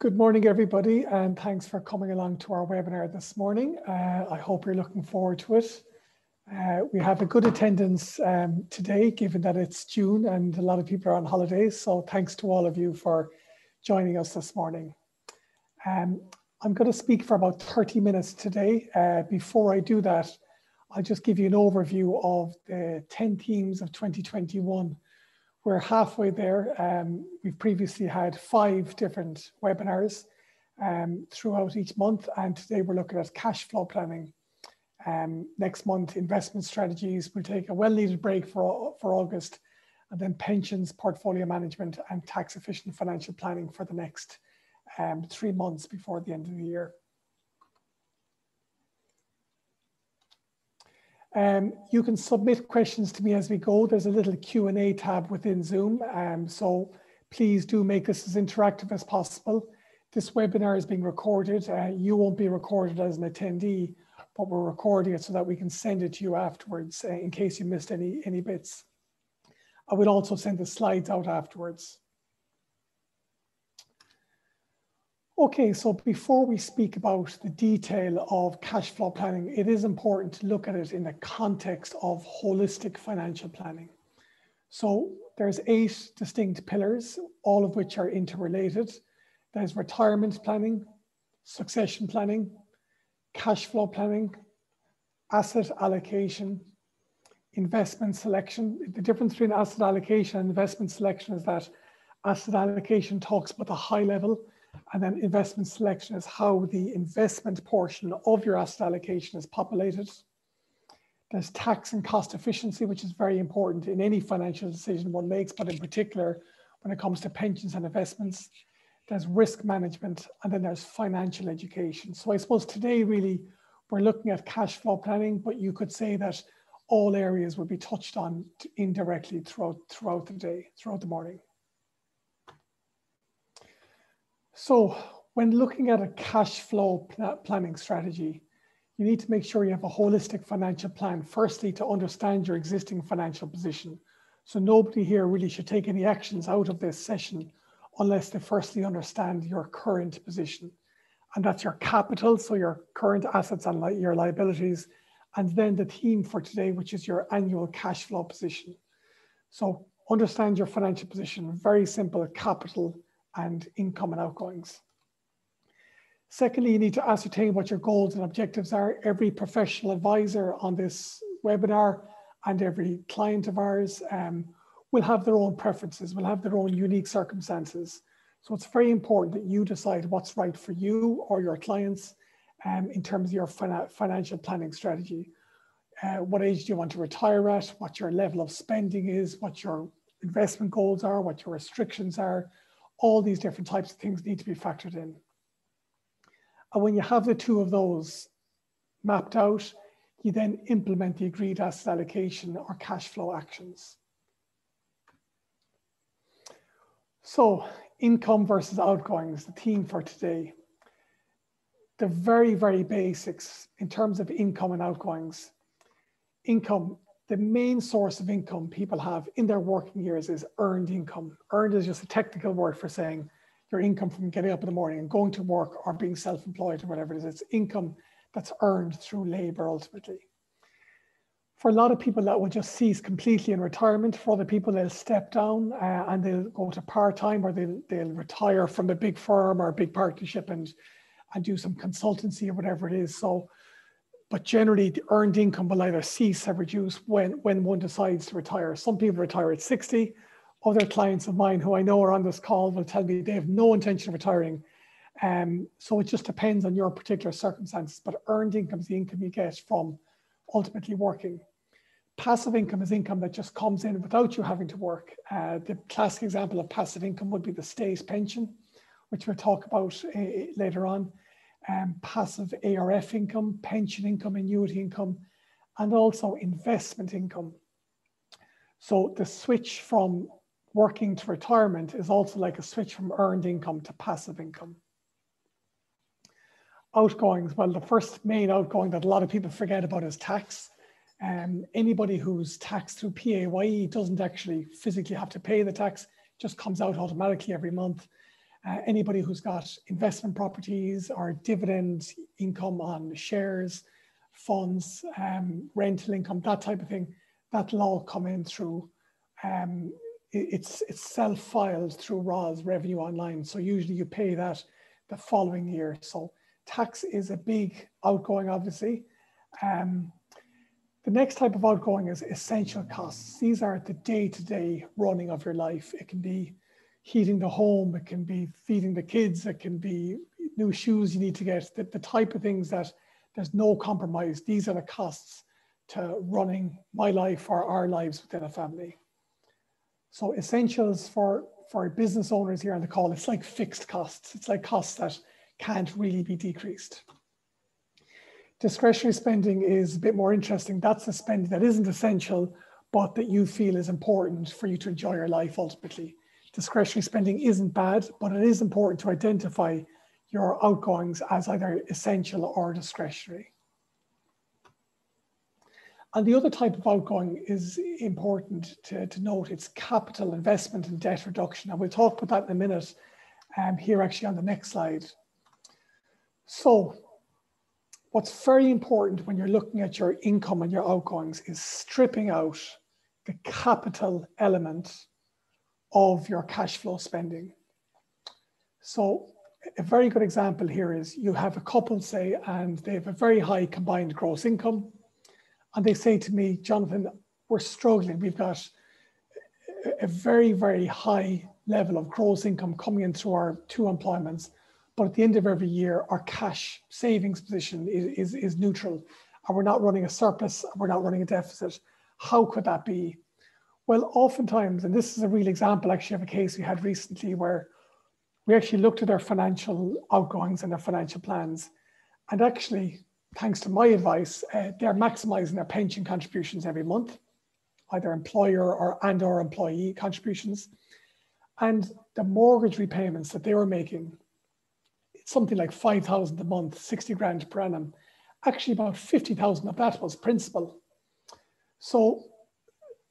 Good morning, everybody, and thanks for coming along to our webinar this morning. I hope you're looking forward to it. We have a good attendance today, given that it's June and a lot of people are on holidays. So thanks to all of you for joining us this morning. I'm going to speak for about 30 minutes today. Before I do that, I'll just give you an overview of the 10 themes of 2021. We're halfway there. We've previously had 5 different webinars throughout each month, and today we're looking at cash flow planning. Next month, investment strategies. We'll take a well-needed break for August, and then pensions, portfolio management, and tax-efficient financial planning for the next 3 months before the end of the year. You can submit questions to me as we go. There's a little Q&A tab within Zoom, so please do make this as interactive as possible. This webinar is being recorded. You won't be recorded as an attendee, but we're recording it so that we can send it to you afterwards in case you missed any bits. I will also send the slides out afterwards. Okay, so before we speak about the detail of cash flow planning, it is important to look at it in the context of holistic financial planning. So there's 8 distinct pillars, all of which are interrelated. There's retirement planning, succession planning, cash flow planning, asset allocation, investment selection. The difference between asset allocation and investment selection is that asset allocation talks about the high level, and then investment selection is how the investment portion of your asset allocation is populated. There's tax and cost efficiency, which is very important in any financial decision one makes, but in particular, when it comes to pensions and investments. There's risk management, and then there's financial education. So I suppose today, really, we're looking at cash flow planning, but you could say that all areas will be touched on indirectly throughout the day, throughout the morning. So when looking at a cash flow planning strategy, you need to make sure you have a holistic financial plan, firstly, to understand your existing financial position. So nobody here really should take any actions out of this session unless they firstly understand your current position. And that's your capital, so your current assets and your liabilities, and then the theme for today, which is your annual cash flow position. So understand your financial position, very simple: capital and income and outgoings. Secondly, you need to ascertain what your goals and objectives are. Every professional advisor on this webinar and every client of ours will have their own preferences, will have their own unique circumstances. So it's very important that you decide what's right for you or your clients in terms of your financial planning strategy. What age do you want to retire at? What your level of spending is, what your investment goals are, what your restrictions are. All these different types of things need to be factored in. And when you have the 2 of those mapped out, you then implement the agreed asset allocation or cash flow actions. So income versus outgoings, the theme for today. The very, very basics in terms of income and outgoings. Income, the main source of income people have in their working years is earned income. Earned is just a technical word for saying your income from getting up in the morning and going to work or being self-employed or whatever it is. It's income that's earned through labor ultimately. For a lot of people, that will just cease completely in retirement. For other people, they'll step down and they'll go to part-time, or they'll retire from a big firm or a big partnership and do some consultancy or whatever it is. So, but generally, the earned income will either cease or reduce when one decides to retire. Some people retire at 60. Other clients of mine who I know are on this call will tell me they have no intention of retiring. So it just depends on your particular circumstances. But earned income is the income you get from ultimately working. Passive income is income that just comes in without you having to work. The classic example of passive income would be the state pension, which we'll talk about later on. Passive ARF income, pension income, annuity income, and also investment income. So the switch from working to retirement is also like a switch from earned income to passive income. Outgoings, well, the first main outgoing that a lot of people forget about is tax. Anybody who's taxed through PAYE doesn't actually physically have to pay the tax, just comes out automatically every month. Anybody who's got investment properties or dividend income on shares, funds, rental income, that type of thing, that'll all come in through, it's self-filed through ROS, Revenue Online. So usually you pay that the following year. So tax is a big outgoing, obviously. The next type of outgoing is essential costs. These are the day-to-day running of your life. It can be heating the home, it can be feeding the kids, it can be new shoes you need to get, the type of things that there's no compromise. These are the costs to running my life or our lives within a family. So essentials for business owners here on the call, it's like fixed costs. It's like costs that can't really be decreased. Discretionary spending is a bit more interesting. That's the spending that isn't essential, but that you feel is important for you to enjoy your life ultimately. Discretionary spending isn't bad, but it is important to identify your outgoings as either essential or discretionary. And the other type of outgoing is important to note. It's capital investment and debt reduction. And we'll talk about that in a minute here actually on the next slide. So what's very important when you're looking at your income and your outgoings is stripping out the capital element of your cash flow spending. So a very good example here is you have a couple, say, and they have a very high combined gross income. And they say to me, Jonathan, we're struggling. We've got a very, very high level of gross income coming in through our 2 employments. But at the end of every year, our cash savings position is neutral. And we're not running a surplus, we're not running a deficit. How could that be? Well, oftentimes, and this is a real example actually of a case we had recently where we actually looked at their financial outgoings and their financial plans. And actually, thanks to my advice, they're maximizing their pension contributions every month, either employer or employee contributions. And the mortgage repayments that they were making, it's something like 5,000 a month, 60 grand per annum. Actually, about 50,000 of that was principal. So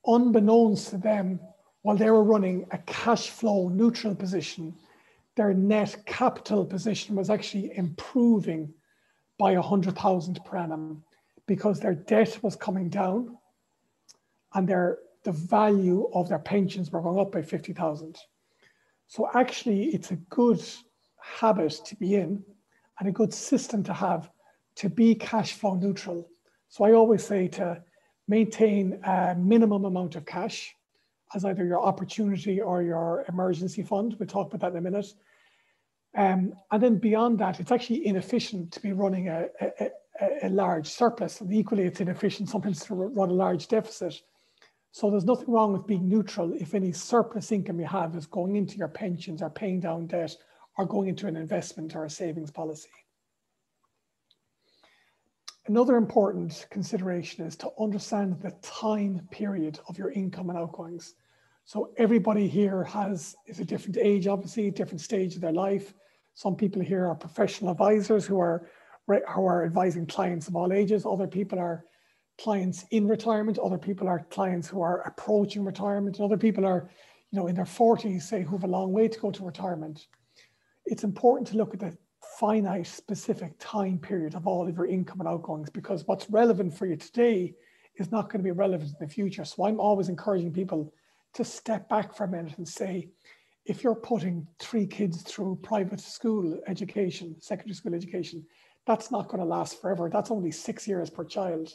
unbeknownst to them, while they were running a cash flow neutral position, their net capital position was actually improving by 100,000 per annum because their debt was coming down and the value of their pensions were going up by 50,000. So actually it's a good habit to be in and a good system to have to be cash flow neutral. So I always say to maintain a minimum amount of cash as either your opportunity or your emergency fund. We'll talk about that in a minute. And then beyond that, it's actually inefficient to be running a large surplus, and equally it's inefficient sometimes to run a large deficit. So there's nothing wrong with being neutral if any surplus income you have is going into your pensions or paying down debt or going into an investment or a savings policy. Another important consideration is to understand the time period of your income and outgoings. So everybody here is a different age, obviously, different stage of their life. Some people here are professional advisors who are advising clients of all ages. Other people are clients in retirement. Other people are clients who are approaching retirement. And other people are, in their 40s, say, who have a long way to go to retirement. It's important to look at the finite, specific time period of all of your income and outgoings, because what's relevant for you today is not going to be relevant in the future. So I'm always encouraging people to step back for a minute and say, if you're putting 3 kids through private school education, secondary school education, that's not going to last forever. That's only 6 years per child.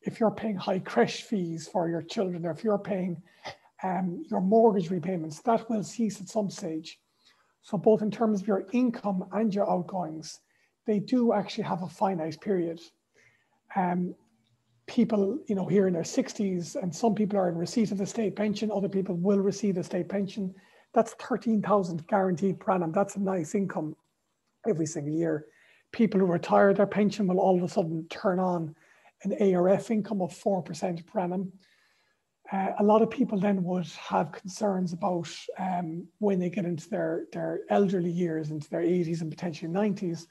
If you're paying high creche fees for your children, or if you're paying your mortgage repayments, that will cease at some stage. So both in terms of your income and your outgoings, they do actually have a finite period. People, here in their 60s, and some people are in receipt of the state pension, other people will receive the state pension. That's 13,000 guaranteed per annum. That's a nice income every single year. People who retire, their pension will all of a sudden turn on an ARF income of 4% per annum. A lot of people then would have concerns about when they get into their elderly years, into their 80s and potentially 90s,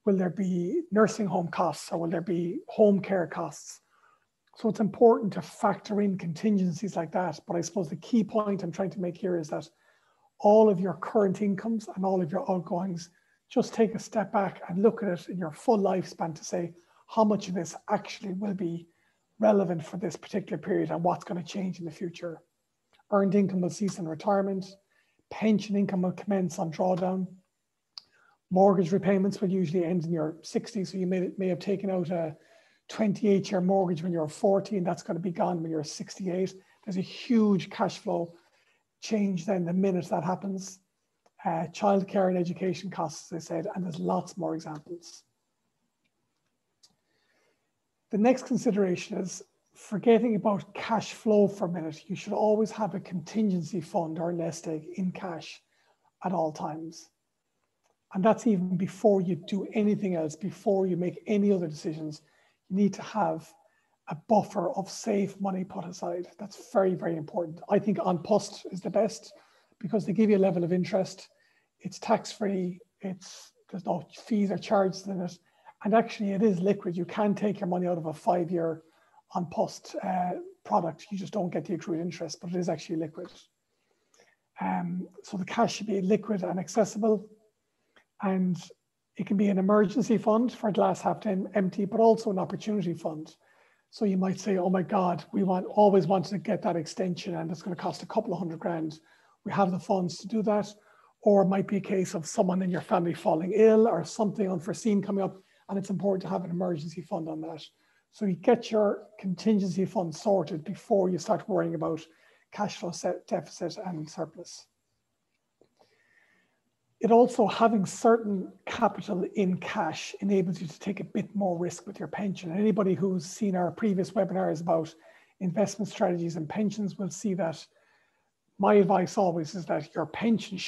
will there be nursing home costs or will there be home care costs? So it's important to factor in contingencies like that. But I suppose the key point I'm trying to make here is that all of your current incomes and all of your outgoings, just take a step back and look at it in your full lifespan to say how much of this actually will be relevant for this particular period and what's going to change in the future. Earned income will cease in retirement. Pension income will commence on drawdown. Mortgage repayments will usually end in your 60s. So you may have taken out a 28-year mortgage when you're 40, and that's going to be gone when you're 68. There's a huge cash flow change then the minute that happens. Childcare and education costs, as I said, and there's lots more examples. The next consideration is forgetting about cash flow for a minute. You should always have a contingency fund or nest egg in cash at all times. And that's even before you do anything else, before you make any other decisions. You need to have a buffer of safe money put aside. That's very, very important. I think on post is the best because they give you a level of interest. It's tax-free. There's no fees or charges in it. And actually it is liquid. You can take your money out of a 5-year on post product. You just don't get the accrued interest, but it is actually liquid. So the cash should be liquid and accessible. And it can be an emergency fund for glass half empty, but also an opportunity fund. So you might say, oh my God, we always wanted to get that extension and it's going to cost a couple of $100,000. We have the funds to do that. Or it might be a case of someone in your family falling ill or something unforeseen coming up, and it's important to have an emergency fund on that. So you get your contingency fund sorted before you start worrying about cash flow deficit and surplus. It also, having certain capital in cash enables you to take a bit more risk with your pension. Anybody who's seen our previous webinars about investment strategies and pensions will see that my advice always is that your pension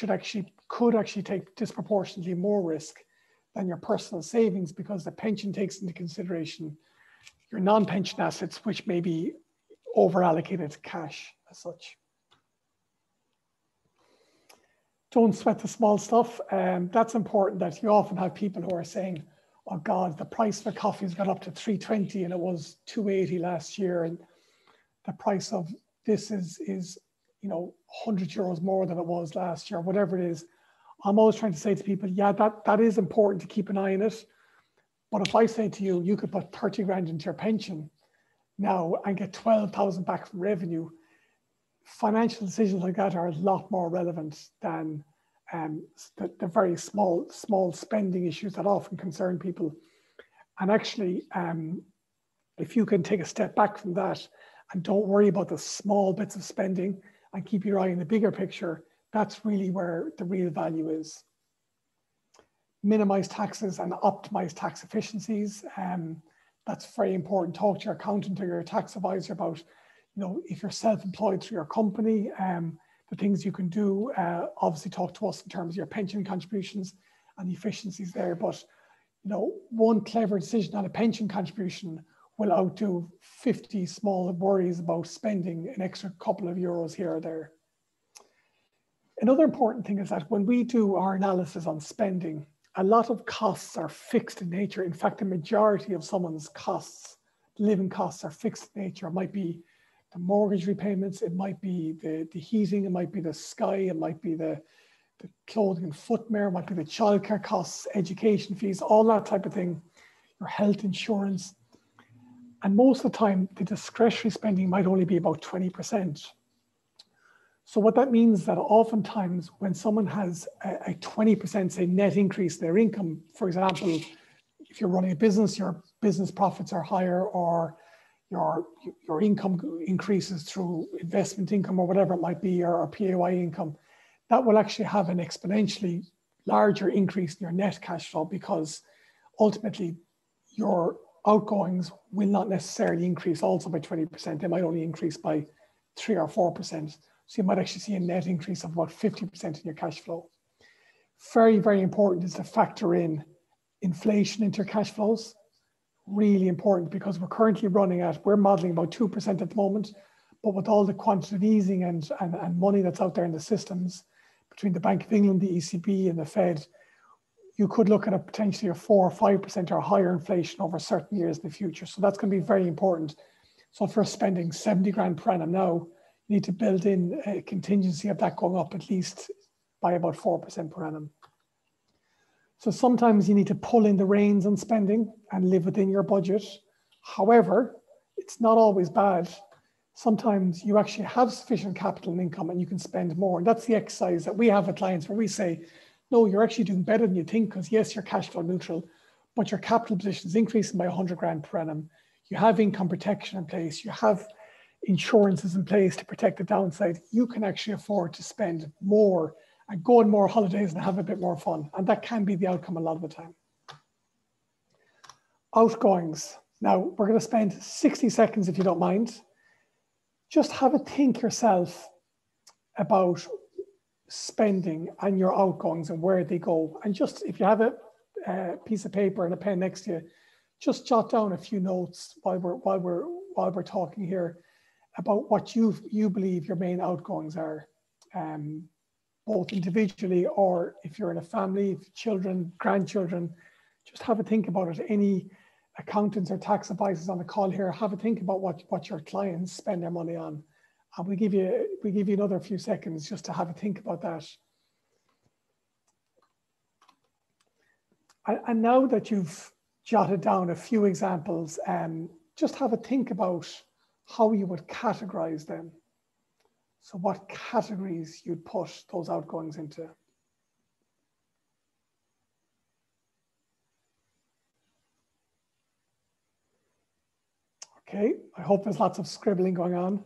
could actually take disproportionately more risk than your personal savings, because the pension takes into consideration your non-pension assets, which may be over-allocated to cash as such. Don't sweat the small stuff. That's important, that you often have people who are saying, oh God, the price for coffee's got up to $3.20 and it was $2.80 last year. And the price of this is 100 euros more than it was last year, whatever it is. I'm always trying to say to people, yeah, that is important to keep an eye on it. But if I say to you, you could put 30 grand into your pension now and get 12,000 back from revenue, financial decisions like that are a lot more relevant than the very small spending issues that often concern people. And actually, if you can take a step back from that and don't worry about the small bits of spending and keep your eye on the bigger picture, that's really where the real value is. Minimize taxes and optimize tax efficiencies. That's very important. Talk to your accountant or your tax advisor about, if you're self-employed through your company, the things you can do. Obviously talk to us in terms of your pension contributions and the efficiencies there. But, one clever decision on a pension contribution will outdo 50 small worries about spending an extra couple of euros here or there. Another important thing is that when we do our analysis on spending, a lot of costs are fixed in nature. In fact, the majority of someone's costs, living costs, are fixed in nature. It might be the mortgage repayments, it might be the heating, it might be the sky, it might be the clothing and footwear, it might be the childcare costs, education fees, all that type of thing, your health insurance. And most of the time, the discretionary spending might only be about 20%. So what that means is that oftentimes when someone has a 20%, say, net increase in their income, for example, if you're running a business, your business profits are higher, or your income increases through investment income or whatever it might be, or PAYE income, that will actually have an exponentially larger increase in your net cash flow, because ultimately your outgoings will not necessarily increase also by 20%. They might only increase by 3 or 4%. So you might actually see a net increase of about 50% in your cash flow. Very, very important is to factor in inflation into your cash flows. Really important, because we're currently we're modeling about 2% at the moment, but with all the quantitative easing and money that's out there in the systems between the Bank of England, the ECB and the Fed, you could look at potentially a 4 or 5% or higher inflation over certain years in the future. So that's going to be very important. So if you're spending 70 grand per annum now, you need to build in a contingency of that going up at least by about 4% per annum. So sometimes you need to pull in the reins on spending and live within your budget. However, it's not always bad. Sometimes you actually have sufficient capital and income and you can spend more. And that's the exercise that we have with clients where we say, no, you're actually doing better than you think, because yes, you're cash flow neutral, but your capital position is increasing by 100 grand per annum. You have income protection in place. You have insurances in place to protect the downside. You can actually afford to spend more and go on more holidays and have a bit more fun. And that can be the outcome a lot of the time. Outgoings. Now, we're going to spend 60 seconds, if you don't mind. Just have a think yourself about spending and your outgoings and where they go. And just, if you have a piece of paper and a pen next to you, just jot down a few notes while we're talking here about what you believe your main outgoings are, both individually or if you're in a family, children, grandchildren. Just have a think about it. Any accountants or tax advisors on the call here, have a think about what your clients spend their money on. And we give you another few seconds just to have a think about that. And now that you've jotted down a few examples, just have a think about how you would categorize them. So what categories you'd put those outgoings into. Okay, I hope there's lots of scribbling going on.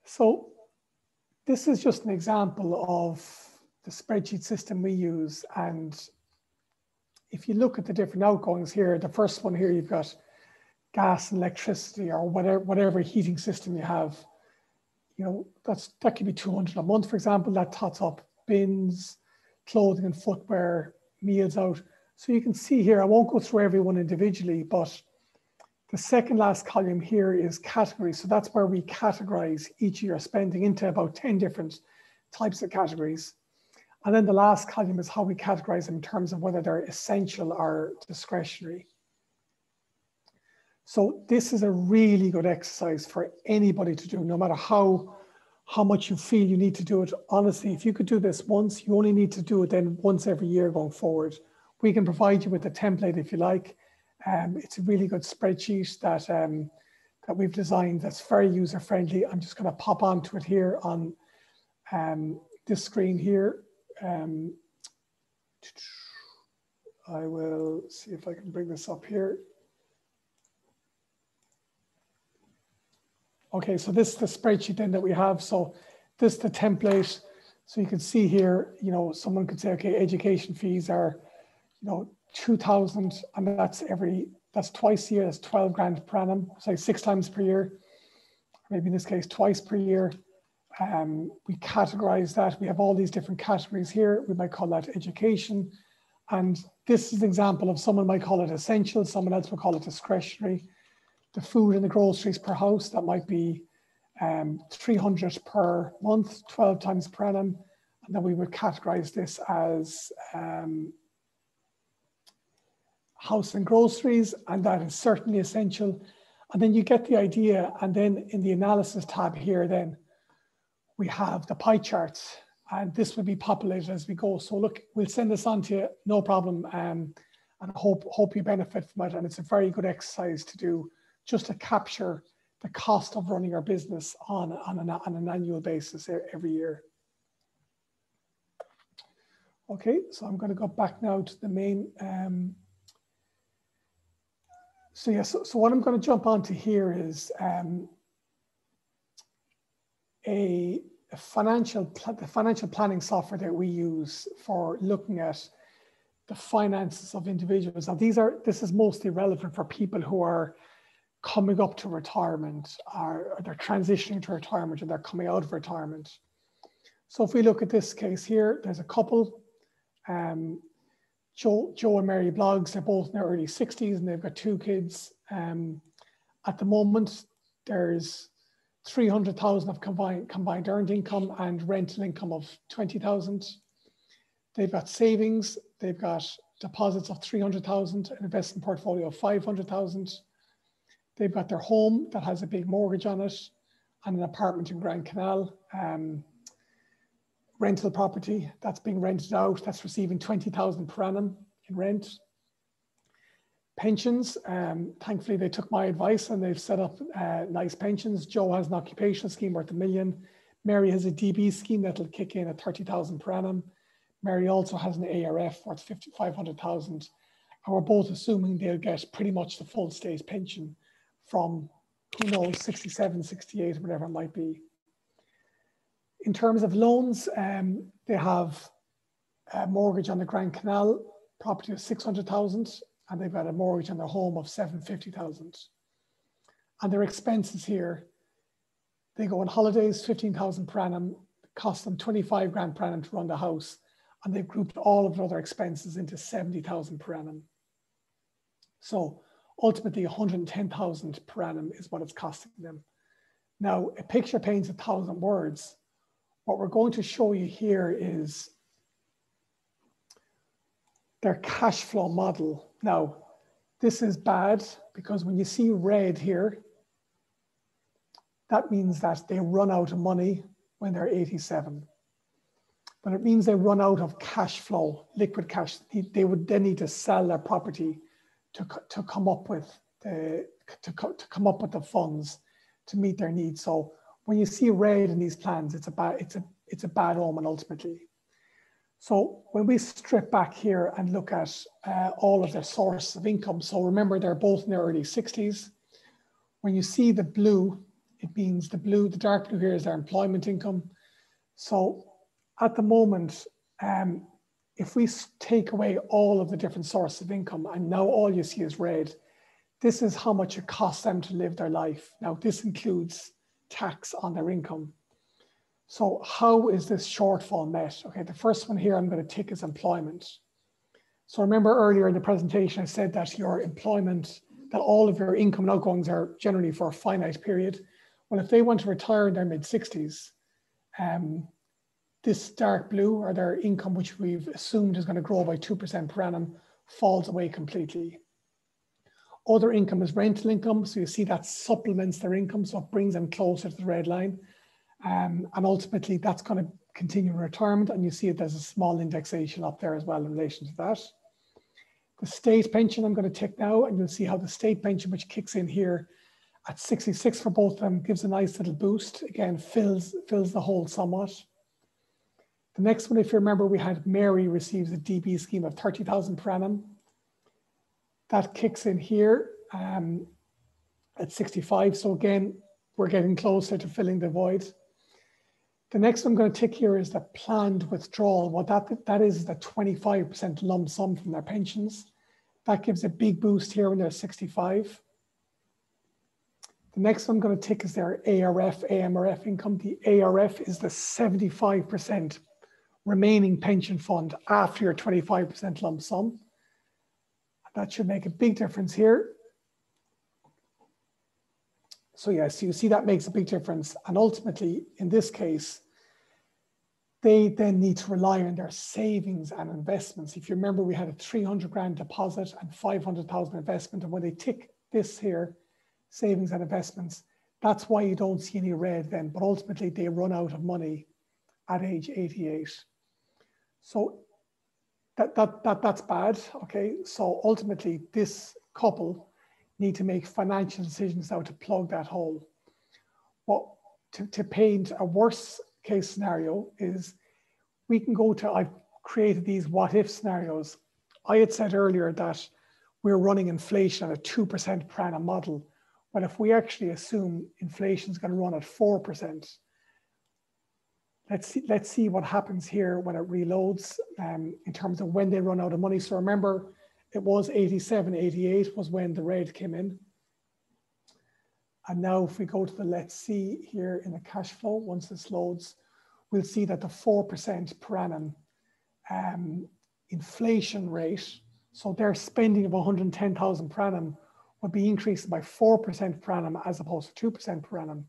So this is just an example of the spreadsheet system we use. And if you look at the different outgoings here, the first one here, you've got gas and electricity or whatever heating system you have. You know, that could be 200 a month, for example. That tots up bins, clothing and footwear, meals out. So you can see here, I won't go through every one individually, but the second last column here is categories. So that's where we categorize each of your spending into about 10 different types of categories. And then the last column is how we categorize them in terms of whether they're essential or discretionary. So this is a really good exercise for anybody to do, no matter how much you feel you need to do it. Honestly, if you could do this once, you only need to do it then once every year going forward. We can provide you with a template if you like. It's a really good spreadsheet that we've designed that's very user-friendly. I'm just going to pop onto it here on this screen here. I will see if I can bring this up here. Okay, so this is the spreadsheet then that we have. So this is the template. So you can see here, you know, someone could say, okay, education fees are, you know, 2,000, and that's twice a year, that's 12 grand per annum, so 6 times per year, maybe in this case, twice per year. We categorize that. We have all these different categories here. We might call that education. And this is an example of someone might call it essential, someone else will call it discretionary. The food and the groceries per house, that might be 300 per month, 12 times per annum. And then we would categorize this as house and groceries, and that is certainly essential. And then you get the idea. And then in the analysis tab here, then we have the pie charts, and this will be populated as we go. So look, we'll send this on to you, no problem. And I hope you benefit from it. And it's a very good exercise to do, just to capture the cost of running our business on an annual basis every year. Okay, so I'm going to go back now to the main. So what I'm going to jump onto here is the financial planning software that we use for looking at the finances of individuals. Now this is mostly relevant for people who are coming up to retirement, or they're transitioning to retirement, or they're coming out of retirement. So if we look at this case here, there's a couple, Joe and Mary Bloggs. They're both in their early 60s and they've got 2 kids. At the moment, there's 300,000 of combined earned income and rental income of 20,000. They've got savings. They've got deposits of 300,000, an investment portfolio of 500,000. They've got their home that has a big mortgage on it and an apartment in Grand Canal. rental property that's being rented out, that's receiving 20,000 per annum in rent. Pensions, thankfully they took my advice and they've set up nice pensions. Joe has an occupational scheme worth $1 million. Mary has a DB scheme that'll kick in at 30,000 per annum. Mary also has an ARF worth 500,000. And we're both assuming they'll get pretty much the full state pension from, who knows, 67, 68, whatever it might be. In terms of loans, they have a mortgage on the Grand Canal property of 600,000, and they've got a mortgage on their home of 750,000. And their expenses here, they go on holidays, 15,000 per annum, cost them 25 grand per annum to run the house, and they've grouped all of their other expenses into 70,000 per annum. So ultimately 110,000 per annum is what it's costing them. Now, a picture paints 1,000 words. What we're going to show you here is their cash flow model. Now, this is bad because when you see red here, that means that they run out of money when they're 87. But it means they run out of cash flow, liquid cash. They would then need to sell their property to come up with the funds to meet their needs. So when you see red in these plans, it's a bad omen ultimately. So when we strip back here and look at all of their sources of income, so remember they're both in their early 60s. When you see the blue, it means the dark blue here is their employment income. So at the moment, if we take away all of the different sources of income and now all you see is red, this is how much it costs them to live their life. Now this includes tax on their income. So how is this shortfall met? Okay, the first one here I'm going to tick is employment. So remember earlier in the presentation, I said that your employment, that all of your income and outgoings are generally for a finite period. Well, if they want to retire in their mid-60s, this dark blue, or their income, which we've assumed is going to grow by 2% per annum, falls away completely. Other income is rental income. So you see that supplements their income. So it brings them closer to the red line. And ultimately that's going to continue in retirement. And you see it, there's a small indexation up there as well in relation to that. The state pension I'm going to tick now, and you'll see how the state pension, which kicks in here at 66 for both of them, gives a nice little boost. Again, fills the hole somewhat. The next one, if you remember, we had Mary receives a DB scheme of 30,000 per annum. That kicks in here at 65. So again, we're getting closer to filling the void. The next one I'm going to tick here is the planned withdrawal. What that is the 25% lump sum from their pensions. That gives a big boost here when they're 65. The next one I'm going to tick is their ARF, AMRF income. The ARF is the 75% remaining pension fund after your 25% lump sum. That should make a big difference here. So yes, you see that makes a big difference. And ultimately, in this case, they then need to rely on their savings and investments. If you remember, we had a 300 grand deposit and 500,000 investment. And when they tick this here, savings and investments, that's why you don't see any red then. But ultimately, they run out of money at age 88. So that's bad, okay? So ultimately, this couple need to make financial decisions now to plug that hole. Well, to paint a worse case scenario is we can go to, I've created these what if scenarios. I had said earlier that we're running inflation at a 2% per annum model. Well, if we actually assume inflation is going to run at 4%, let's see what happens here when it reloads in terms of when they run out of money. So remember, it was 87, 88 was when the red came in. And now if we go to the let's see here in the cash flow, once this loads, we'll see that the 4% per annum inflation rate, so their spending of 110,000 per annum would be increased by 4% per annum as opposed to 2% per annum.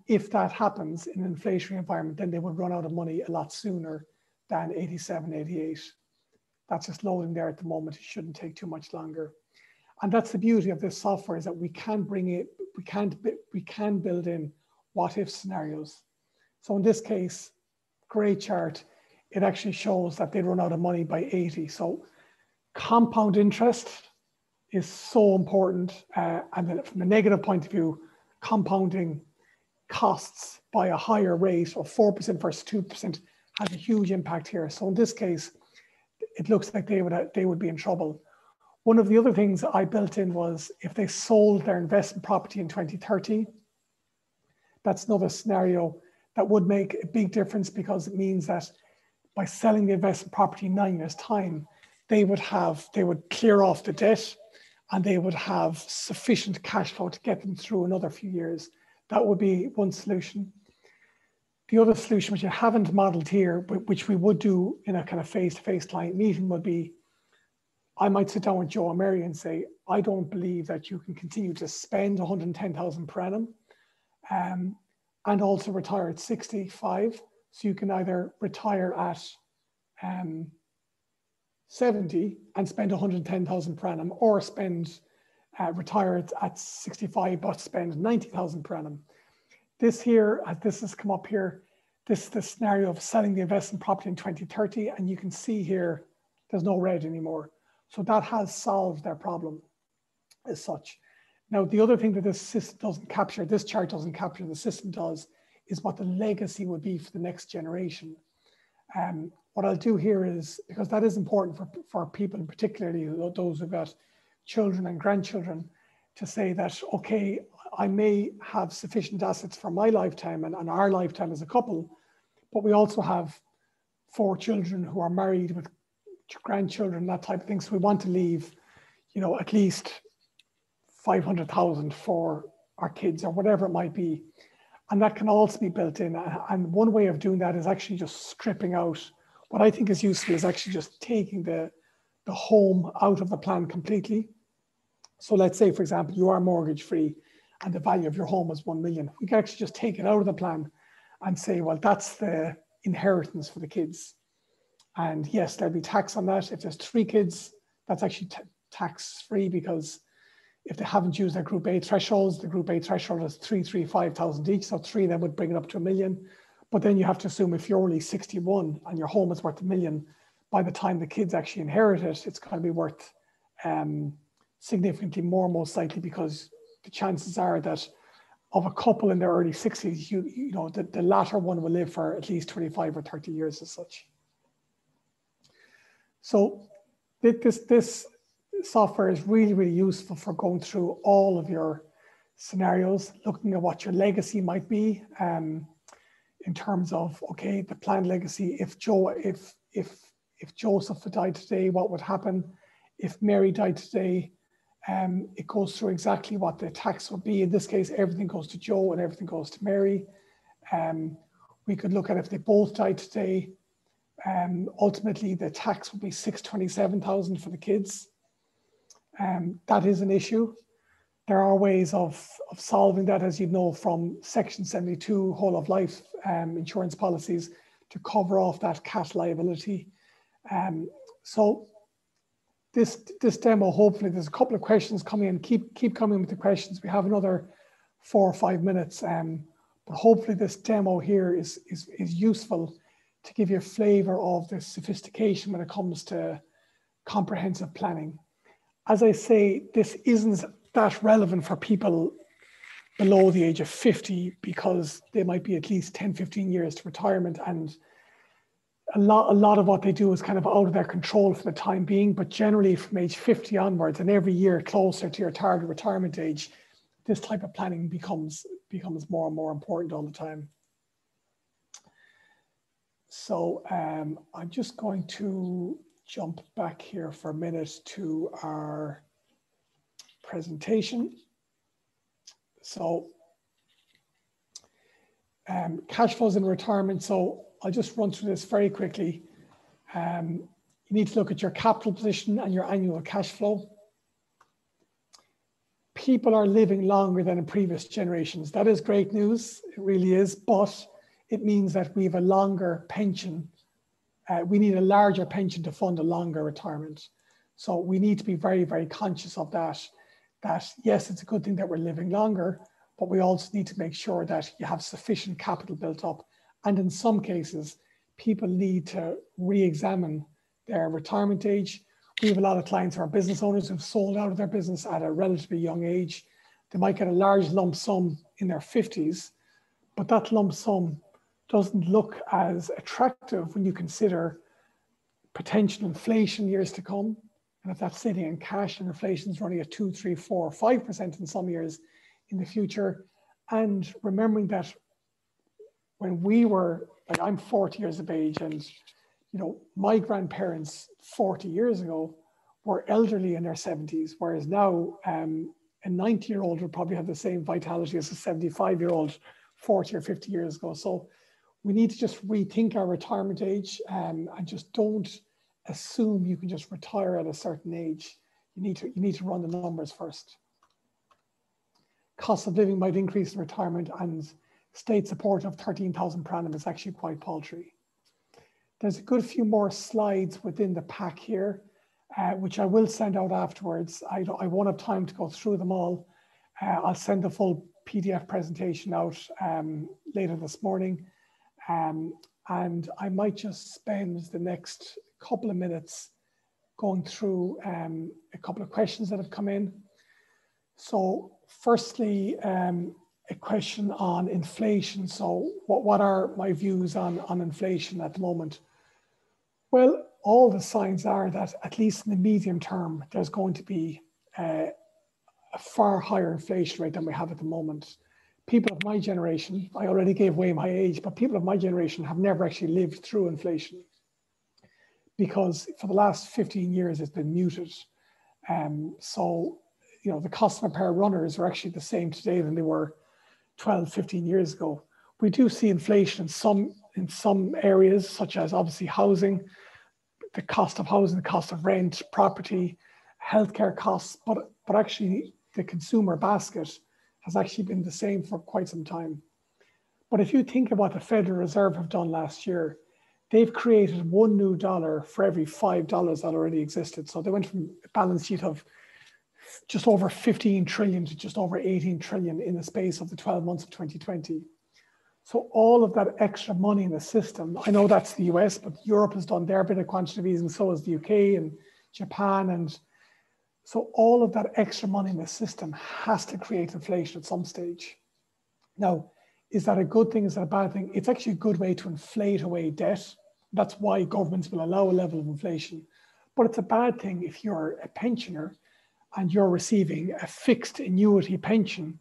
If that happens in an inflationary environment, then they would run out of money a lot sooner than 87, 88. That's just loading there at the moment. It shouldn't take too much longer. And that's the beauty of this software, is that we can bring it, we can build in what if scenarios. So in this case, great chart. It actually shows that they run out of money by 80. So compound interest is so important. And then from a negative point of view, compounding costs by a higher rate of 4% versus 2% has a huge impact here. So in this case, it looks like they would be in trouble. One of the other things I built in was if they sold their investment property in 2030, that's another scenario that would make a big difference, because it means that by selling the investment property in 9 years' time, they would clear off the debt and they would have sufficient cash flow to get them through another few years. That would be one solution. The other solution, which I haven't modeled here, but which we would do in a kind of face-to-face client meeting, would be I might sit down with Joe and Mary and say, I don't believe that you can continue to spend 110,000 per annum and also retire at 65. So you can either retire at 70 and spend 110,000 per annum, or retire at 65 but spend 90,000 per annum. This here, as this has come up here, this is the scenario of selling the investment property in 2030, and you can see here there's no red anymore. So that has solved their problem as such. Now, the other thing that this system doesn't capture, this chart doesn't capture, the system does, is what the legacy would be for the next generation. What I'll do here is, because that is important for people, particularly those who've got children and grandchildren, to say that, okay, I may have sufficient assets for my lifetime and our lifetime as a couple, but we also have 4 children who are married with grandchildren, that type of thing. So we want to leave, at least 500,000 for our kids or whatever it might be. And that can also be built in. And one way of doing that is actually just stripping out. What I think is useful is actually just taking the home out of the plan completely. So let's say, for example, you are mortgage free and the value of your home is 1 million. We can actually just take it out of the plan and say, well, that's the inheritance for the kids. And yes, there'll be tax on that. If there's 3 kids, that's actually tax free, because if they haven't used their Group A thresholds, the Group A threshold is 335,000 each. So 3 then would bring it up to 1 million. But then you have to assume if you're only 61 and your home is worth 1 million, by the time the kids actually inherit it, it's going to be worth significantly more, most likely, because the chances are that of a couple in their early 60s, the latter one will live for at least 25 or 30 years as such. So this software is really, really useful for going through all of your scenarios, looking at what your legacy might be in terms of, okay, the planned legacy. If Joseph died today, what would happen? If Mary died today, it goes through exactly what the tax would be. In this case, everything goes to Joe and everything goes to Mary. We could look at if they both died today. Ultimately, the tax would be 627,000 for the kids. That is an issue. There are ways of solving that, as you know, from Section 72 whole of life insurance policies to cover off that cat liability. So this demo, hopefully, there's a couple of questions coming in. Keep coming with the questions. We have another 4 or 5 minutes, but hopefully this demo here is useful to give you a flavor of the sophistication when it comes to comprehensive planning. As I say, this isn't that relevant for people below the age of 50, because they might be at least 10, 15 years to retirement, and a lot of what they do is kind of out of their control for the time being. But generally from age 50 onwards, and every year closer to your target retirement age, this type of planning becomes more and more important all the time. So I'm just going to jump back here for a minute to our presentation. So cash flows in retirement. So I'll just run through this very quickly. You need to look at your capital position and your annual cash flow. People are living longer than in previous generations. That is great news. It really is. But it means that we have a longer pension. We need a larger pension to fund a longer retirement. So we need to be very, very conscious of that. That yes, it's a good thing that we're living longer, but we also need to make sure that you have sufficient capital built up. And in some cases, people need to re-examine their retirement age. We have a lot of clients who are business owners who've sold out of their business at a relatively young age. They might get a large lump sum in their 50s, but that lump sum doesn't look as attractive when you consider potential inflation years to come. And if that's sitting in cash and inflation is running at 2, 3, 4, 5% in some years in the future, and remembering that when we were, like, I'm 40 years of age, and my grandparents 40 years ago were elderly in their 70s, whereas now a 90-year-old would probably have the same vitality as a 75-year-old 40 or 50 years ago. So we need to just rethink our retirement age, and just don't assume you can just retire at a certain age. You need to run the numbers first. Cost of living might increase in retirement, and state support of 13,000 per annum is actually quite paltry. There's a good few more slides within the pack here, which I will send out afterwards. I won't have time to go through them all. I'll send the full PDF presentation out later this morning. And I might just spend the next couple of minutes going through a couple of questions that have come in. So firstly, a question on inflation. So what are my views on inflation at the moment? Well, all the signs are that at least in the medium term, there's going to be a far higher inflation rate than we have at the moment. People of my generation, I already gave away my age, but people of my generation have never actually lived through inflation, because for the last 15 years, it's been muted. So, the cost of a pair of runners are actually the same today than they were 12, 15 years ago. We do see inflation in some areas, such as obviously housing, the cost of housing, the cost of rent, property, healthcare costs, but actually the consumer basket has actually been the same for quite some time. But if you think of what the Federal Reserve have done last year, they've created one new dollar for every $5 that already existed. So they went from a balance sheet of just over 15 trillion to just over 18 trillion in the space of the 12 months of 2020. So all of that extra money in the system, I know that's the US, but Europe has done their bit of quantitative easing, so has the UK and Japan. And so all of that extra money in the system has to create inflation at some stage. Now, is that a good thing? Is that a bad thing? It's actually a good way to inflate away debt. That's why governments will allow a level of inflation. But it's a bad thing if you're a pensioner and you're receiving a fixed annuity pension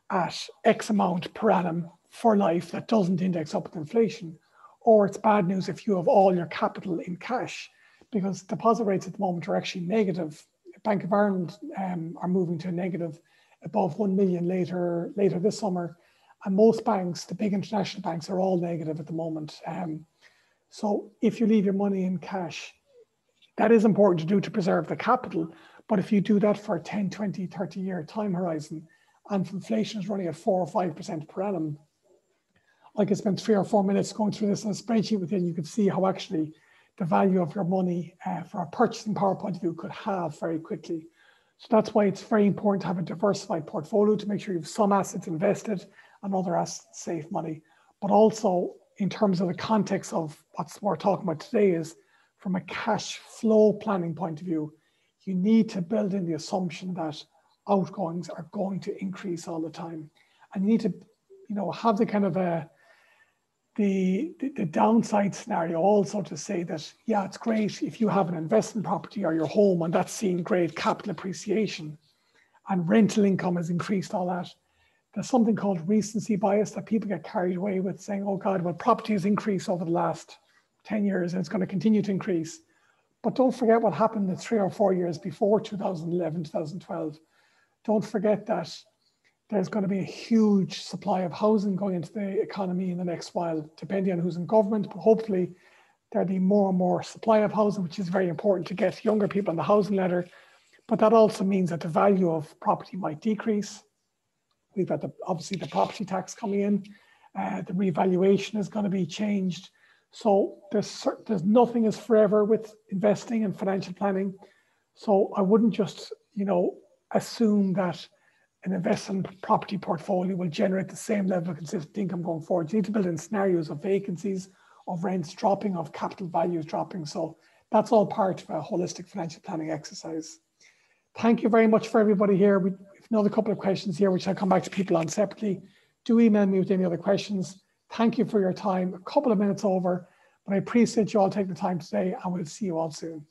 at X amount per annum for life that doesn't index up with inflation. Or it's bad news if you have all your capital in cash, because deposit rates at the moment are actually negative. Bank of Ireland are moving to a negative above 1 million later this summer. And most banks, the big international banks, are all negative at the moment. So if you leave your money in cash, that is important to do to preserve the capital. But if you do that for a 10, 20, 30-year time horizon, and inflation is running at 4 or 5% per annum, I could spend 3 or 4 minutes going through this in a spreadsheet with you, and you could see how actually the value of your money from a purchasing power point of view could halve very quickly. So that's why it's very important to have a diversified portfolio, to make sure you have some assets invested and other assets save money. But also, in terms of the context of what we're talking about today, is from a cash flow planning point of view, you need to build in the assumption that outgoings are going to increase all the time. And you need to, have the kind of the downside scenario also to say that, yeah, it's great if you have an investment property or your home and that's seeing great capital appreciation and rental income has increased, all that. There's something called recency bias that people get carried away with, saying, oh God, well, property has increased over the last 10 years and it's going to continue to increase. But don't forget what happened the 3 or 4 years before 2011, 2012. Don't forget that there's going to be a huge supply of housing going into the economy in the next while, depending on who's in government. But hopefully there'll be more and more supply of housing, which is very important to get younger people on the housing ladder. But that also means that the value of property might decrease. We've got obviously the property tax coming in. The revaluation is going to be changed. So there's nothing is forever with investing and financial planning. So I wouldn't just, assume that an investment property portfolio will generate the same level of consistent income going forward. You need to build in scenarios of vacancies of rents dropping, of capital values dropping. So that's all part of a holistic financial planning exercise. Thank you very much for everybody here. We've another couple of questions here, which I'll come back to people on separately. Do email me with any other questions. Thank you for your time. A couple of minutes over, but I appreciate you all taking the time today, and we'll see you all soon.